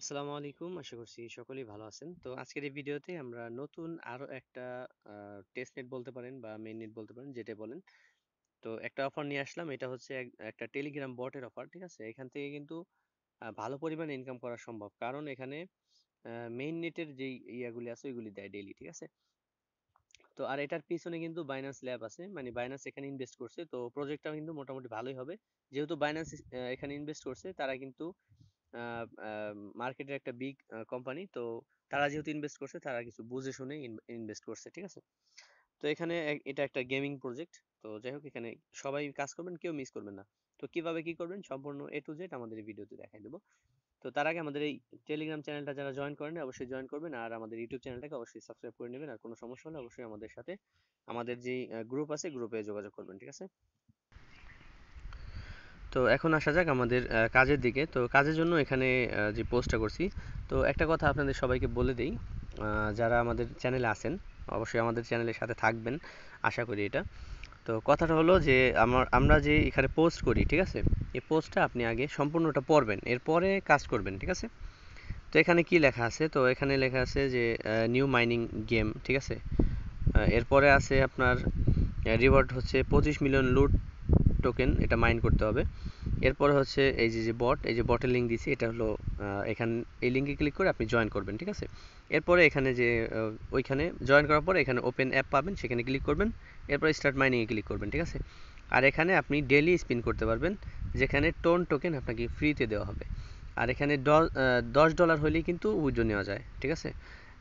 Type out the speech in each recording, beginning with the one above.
আসসালামু আলাইকুম। আশা করছি সকলেই ভালো আছেন। তো আজকের এই ভিডিওতে আমরা নতুন আরো একটা টেস্ট নেট বলতে পারেন বা মেইন নেট বলতে পারেন যেটা বলেন। তো একটা অফার নিয়ে আসলাম। এটা হচ্ছে একটা টেলিগ্রাম বটের অফার। ঠিক আছে? এখান থেকে কিন্তু ভালো পরিমাণে ইনকাম করা সম্ভব। কারণ এখানে মেইন নেটের যেই ইয়াগুলি আছে ওইগুলি দেয় ডেইলি। ঠিক আছে? তো আর এটার পিছনে কিন্তু বাইন্যান্স ল্যাব আছে। মানে বাইন্যান্স এখানে ইনভেস্ট করছে। তো প্রজেক্টটাও কিন্তু মোটামুটি ভালোই হবে। যেহেতু বাইন্যান্স এখানে ইনভেস্ট করছে তারা কিন্তু মার্কেটের একটা বিগ কোম্পানি। তো তারা যেহেতু ইনভেস্ট করছে তারা কিছু বুঝে শুনে ইনভেস্ট করছে। ঠিক আছে? তো এখানে এটা একটা গেমিং প্রজেক্ট। তো যাই হোক এখানে সবাই কাজ করবেন, কেউ মিস করবেন না। তো কিভাবে কি করবেন সম্পূর্ণ এ টু জেড আমাদের এই ভিডিওতে দেখাই দেবো। তো তার আগে আমাদের এই টেলিগ্রাম চ্যানেলটা যারা জয়েন করেন অবশ্যই জয়েন করবেন, আর আমাদের ইউটিউব চ্যানেলটাকে অবশ্যই সাবস্ক্রাইব করে নেবেন। আর কোনো সমস্যা হলে অবশ্যই আমাদের সাথে আমাদের যে গ্রুপ আছে গ্রুপে যোগাযোগ করবেন। ঠিক আছে? তো এখন আসা যাক আমাদের কাজের দিকে। তো কাজের জন্য এখানে যে পোস্টটা করছি, তো একটা কথা আপনাদের সবাইকে বলে দেই, যারা আমাদের চ্যানেলে আছেন অবশ্যই আমাদের চ্যানেলের সাথে থাকবেন, আশা করি এটা। তো কথাটা হলো যে আমরা যে এখানে পোস্ট করি, ঠিক আছে, এই পোস্টটা আপনি আগে সম্পূর্ণটা পড়বেন, এরপরে কাজ করবেন। ঠিক আছে? তো এখানে কি লেখা আছে? তো এখানে লেখা আছে যে নিউ মাইনিং গেম। ঠিক আছে? এরপরে আছে আপনার রিওয়ার্ড হচ্ছে 25 মিলিয়ন লুট টোকেন, এটা মাইন করতে হবে। এরপরে হচ্ছে এই যে বট, এই যে বটের লিঙ্ক দিছি, এটা হলো এখানে এই লিঙ্কে ক্লিক করে আপনি জয়েন করবেন। ঠিক আছে? এরপরে এখানে যে ওইখানে জয়েন করার পরে এখানে ওপেন অ্যাপ পাবেন, সেখানে ক্লিক করবেন। এরপরে স্টার্ট মাইনিংয়ে ক্লিক করবেন। ঠিক আছে? আর এখানে আপনি ডেলি স্পিন করতে পারবেন, যেখানে টোন টোকেন আপনাকে ফ্রিতে দেওয়া হবে। আর এখানে $10 হলেই কিন্তু উইথড্র নেওয়া যায়। ঠিক আছে?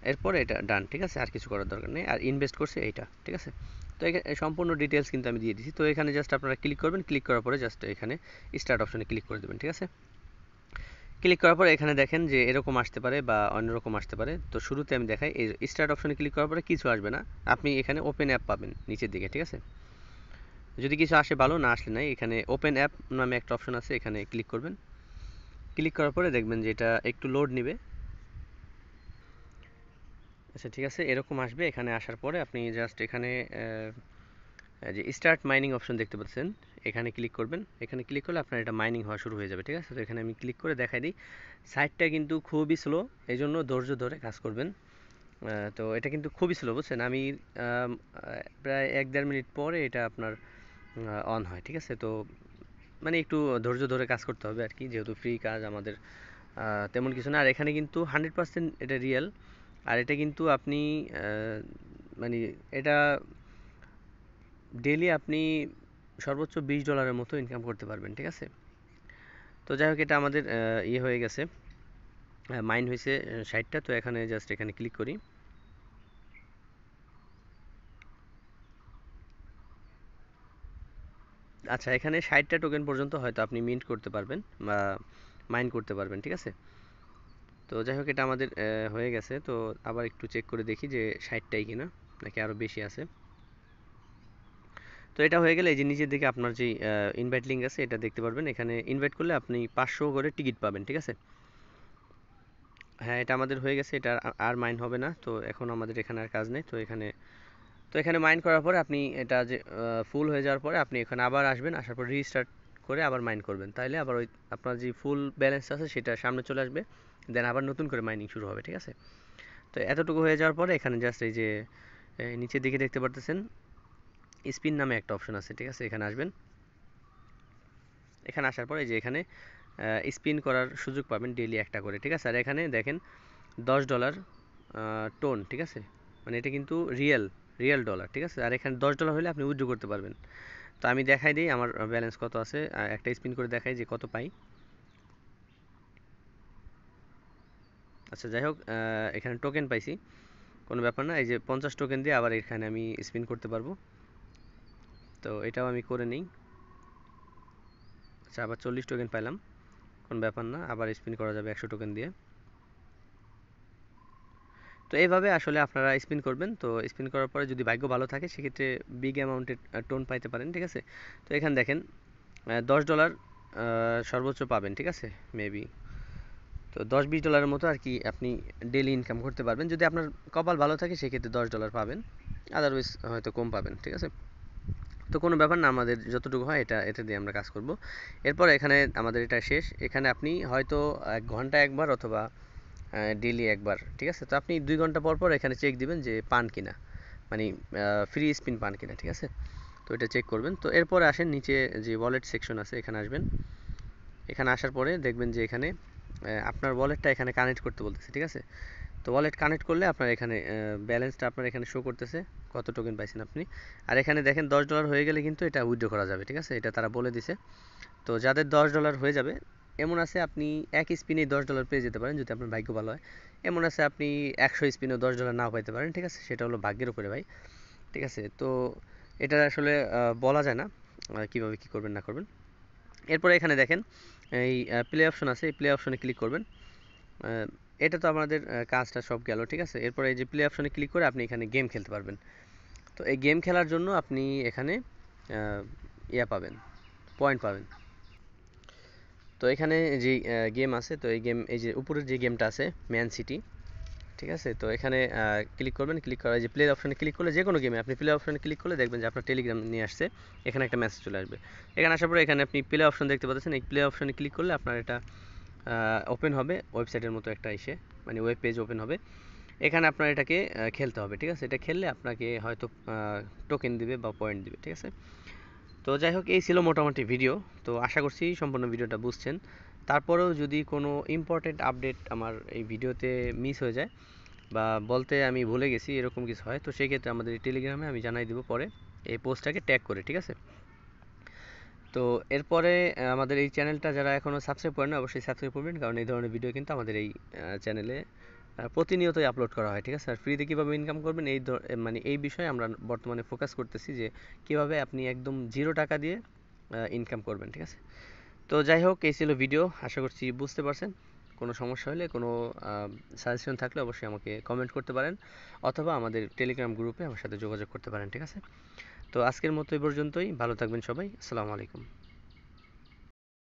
এরপরে এটা ডান। ঠিক আছে? আর কিছু করার দরকার নেই। আর ইনভেস্ট করছে এইটা। ঠিক আছে? তো এখানে সম্পূর্ণ ডিটেলস কিন্তু আমি দিয়ে দিয়েছি। তো এখানে জাস্ট আপনারা ক্লিক করবেন, ক্লিক করার পরে জাস্ট এখানে স্টার্ট অপশনে ক্লিক করে দেবেন। ঠিক আছে? ক্লিক করার পরে এখানে দেখেন যে এরকম আসতে পারে বা অন্যরকম আসতে পারে। তো শুরুতে আমি দেখাই, এই স্টার্ট অপশনে ক্লিক করার পরে কিছু আসবে না, আপনি এখানে ওপেন অ্যাপ পাবেন নিচের দিকে। ঠিক আছে? যদি কিছু আসে ভালো, না আসলে নাই। এখানে ওপেন অ্যাপ নামে একটা অপশন আছে, এখানে ক্লিক করবেন। ক্লিক করার পরে দেখবেন যে এটা একটু লোড নিবে। আচ্ছা, ঠিক আছে, এরকম আসবে। এখানে আসার পরে আপনি জাস্ট এখানে যে স্টার্ট মাইনিং অপশন দেখতে পাচ্ছেন, এখানে ক্লিক করবেন। এখানে ক্লিক করলে আপনার এটা মাইনিং হওয়া শুরু হয়ে যাবে। ঠিক আছে? তো এখানে আমি ক্লিক করে দেখাই দিই। সাইটটা কিন্তু খুবই স্লো, এই জন্য ধৈর্য ধরে কাজ করবেন। তো এটা কিন্তু খুবই স্লো, বুঝছেন? আমি প্রায় 1-1.5 মিনিট পরে এটা আপনার অন হয়। ঠিক আছে? তো মানে একটু ধৈর্য ধরে কাজ করতে হবে আর কি, যেহেতু ফ্রি কাজ আমাদের, তেমন কিছু না। আর এখানে কিন্তু 100% এটা রিয়েল। আর এটা কিন্তু আপনি মানে এটা ডেইলি আপনি সর্বোচ্চ $20 মতো ইনকাম করতে পারবেন। ঠিক আছে? তো যাই হোক এটা আমাদের ইয়ে হয়ে গেছে, মাইন্ড হয়েছে 60টা। তো এখানে জাস্ট এখানে ক্লিক করি। আচ্ছা, এখানে 60টা টোকেন পর্যন্ত হয়তো আপনি মিন্ট করতে পারবেন বা মাইন করতে পারবেন। ঠিক আছে? তো যাই হোক এটা আমাদের হয়ে গেছে। তো আবার একটু চেক করে দেখি যে 60টাই কিনা, নাকি আরও বেশি আছে। তো এটা হয়ে গেলে এই যে নিচের দিকে আপনার যে ইনভাইট লিঙ্ক আছে এটা দেখতে পারবেন। এখানে ইনভাইট করলে আপনি 500 করে টিকিট পাবেন। ঠিক আছে? হ্যাঁ, এটা আমাদের হয়ে গেছে। এটা আর মাইন হবে না। তো এখন আমাদের এখানে আর কাজ নেই। তো এখানে মাইন করার পরে আপনি এটা যে ফুল হয়ে যাওয়ার পরে আপনি এখানে আবার আসবেন, আসার পর রিস্টার্ট করে আবার মাইন করবেন। তাইলে আবার ওই আপনার যে ফুল ব্যালেন্স আছে সেটা সামনে চলে আসবে। দেন আবার নতুন করে মাইনিং শুরু হবে। ঠিক আছে? তো এতটুকু হয়ে যাওয়ার পরে এখানে জাস্ট এই যে নিচের দিকে দেখতে পারতেছেন স্পিন নামে একটা অপশন আছে। ঠিক আছে? এখানে আসবেন। এখানে আসার পরে যে এখানে স্পিন করার সুযোগ পাবেন ডেইলি একটা করে। ঠিক আছে? আর এখানে দেখেন $10 টোন। ঠিক আছে? মানে এটা কিন্তু রিয়েল রিয়েল ডলার। ঠিক আছে? আর এখানে $10 হলে আপনি উইথড্র করতে পারবেন। তো আমি দেখাই দিই আমার ব্যালেন্স কত আছে, একটা স্পিন করে দেখাই যে কত পাই। আচ্ছা, যাই হোক এখানে টোকেন পাইছি, কোনো ব্যাপার না। এই যে 50 টোকেন দিয়ে আবার এখানে আমি স্পিন করতে পারবো। তো এটাও আমি করে নিই। আচ্ছা, আবার 40 টোকেন পাইলাম, কোনো ব্যাপার না, আবার স্পিন করা যাবে 100 টোকেন দিয়ে। তো এইভাবে আসলে আপনারা স্পিন করবেন। তো স্পিন করার পরে যদি ভাগ্য ভালো থাকে সেক্ষেত্রে বিগ অ্যামাউন্টের টোন পাইতে পারেন। ঠিক আছে? তো এখানে দেখেন $10 সর্বোচ্চ পাবেন। ঠিক আছে? মেবি তো $10-20 মতো আর কি আপনি ডেইলি ইনকাম করতে পারবেন। যদি আপনার কপাল ভালো থাকে সেক্ষেত্রে $10 পাবেন, আদারওয়াইজ হয়তো কম পাবেন। ঠিক আছে? তো কোনো ব্যাপার না, আমাদের যতটুকু হয় এটা দিয়ে আমরা কাজ করব। এরপর এখানে আমাদের এটা শেষ। এখানে আপনি হয়তো 1 ঘন্টা একবার অথবা ডেইলি একবার, ঠিক আছে? তো আপনি 2 ঘন্টা পর পর এখানে চেক দিবেন যে পান কিনা, মানে ফ্রি স্পিন পান কিনা, ঠিক আছে? তো এটা চেক করবেন। তো এরপরে আসেন নিচে যে ওয়ালেট সেকশন আছে এখানে আসবেন। এখানে আসার পরে দেখবেন যে এখানে আপনার ওয়ালেটটা এখানে কানেক্ট করতে বলতেছে, ঠিক আছে? তো ওয়ালেট কানেক্ট করলে আপনার এখানে ব্যালেন্সটা আপনার এখানে শো করতেছে, কত টোকেন পাইছেন আপনি। আর এখানে দেখেন $10 হয়ে গেলে কিন্তু এটা উইথড্র করা যাবে, ঠিক আছে? এটা তারা বলে দিছে। তো যাদের $10 হয়ে যাবে, এমন আছে আপনি এক স্পিনেই $10 পেয়ে যেতে পারেন যদি আপনার ভাগ্য ভালো হয়। এমন আছে আপনি 100 স্পিনেও $10 নাও পাইতে পারেন, ঠিক আছে? সেটা হলো ভাগ্যের উপরে ভাই, ঠিক আছে? তো এটা আসলে বলা যায় না কিভাবে কি করবেন না করবেন। এরপরে এখানে দেখেন এই প্লে অপশন আছে, এই প্লে অপশনে ক্লিক করবেন। এটা তো আমাদের কাজটা সব গেল, ঠিক আছে? এরপরে এই যে প্লে অপশনে ক্লিক করে আপনি এখানে গেম খেলতে পারবেন। তো এই গেম খেলার জন্য আপনি এখানে ইয়া পাবেন, পয়েন্ট পাবেন। তো এখানে যে গেম আছে, তো এই গেম, এই যে উপরের যে গেমটা আছে ম্যান সিটি, ঠিক আছে? তো এখানে ক্লিক করবেন, ক্লিক করা যে প্লে অপশনে ক্লিক করলে যে কোনো গেমে আপনি প্লে অপশনে ক্লিক করলে দেখবেন যে আপনার টেলিগ্রাম নিয়ে আসছে, এখানে একটা মেসেজ চলে আসবে। এখানে আসার পরে এখানে আপনি প্লে অপশন দেখতে পাচ্ছেন, এই প্লে অপশনে ক্লিক করলে আপনার এটা ওপেন হবে ওয়েবসাইটের মতো একটা এসে, মানে ওয়েব পেজ ওপেন হবে। এখানে আপনার এটাকে খেলতে হবে, ঠিক আছে? এটা খেললে আপনাকে হয়তো টোকেন দিবে বা পয়েন্ট দিবে, ঠিক আছে? তো যাই হোক, এই ছিল মোটামুটি ভিডিও। তো আশা করছি সম্পূর্ণ ভিডিওটা বুঝছেন। তারপরেও যদি কোনো ইম্পর্টেন্ট আপডেট আমার এই ভিডিওতে মিস হয়ে যায় বা বলতে আমি ভুলে গেছি এরকম কিছু হয়, তো সেই ক্ষেত্রে আমাদের টেলিগ্রামে আমি জানাই দিব পরে, এই পোস্টটাকে ট্যাগ করে, ঠিক আছে? তো এরপরে আমাদের এই চ্যানেলটা যারা এখনও সাবস্ক্রাইব করেন অবশ্যই সাবস্ক্রাইব করবেন, কারণ এই ধরনের ভিডিও কিন্তু আমাদের এই চ্যানেলে প্রতিনিয়তই আপলোড করা হয়, ঠিক আছে? আর ফ্রিতে কীভাবে ইনকাম করবেন মানে এই বিষয়ে আমরা বর্তমানে ফোকাস করতেছি যে কীভাবে আপনি একদম 0 টাকা দিয়ে ইনকাম করবেন, ঠিক আছে? তো যাই হোক, এই ছিল ভিডিও, আশা করছি বুঝতে পারছেন। কোনো সমস্যা হলে, কোনো সাজেশন থাকলে অবশ্যই আমাকে কমেন্ট করতে পারেন, অথবা আমাদের টেলিগ্রাম গ্রুপে আমার সাথে যোগাযোগ করতে পারেন, ঠিক আছে? তো আজকের মতো এই পর্যন্তই, ভালো থাকবেন সবাই, আসসালামু আলাইকুম।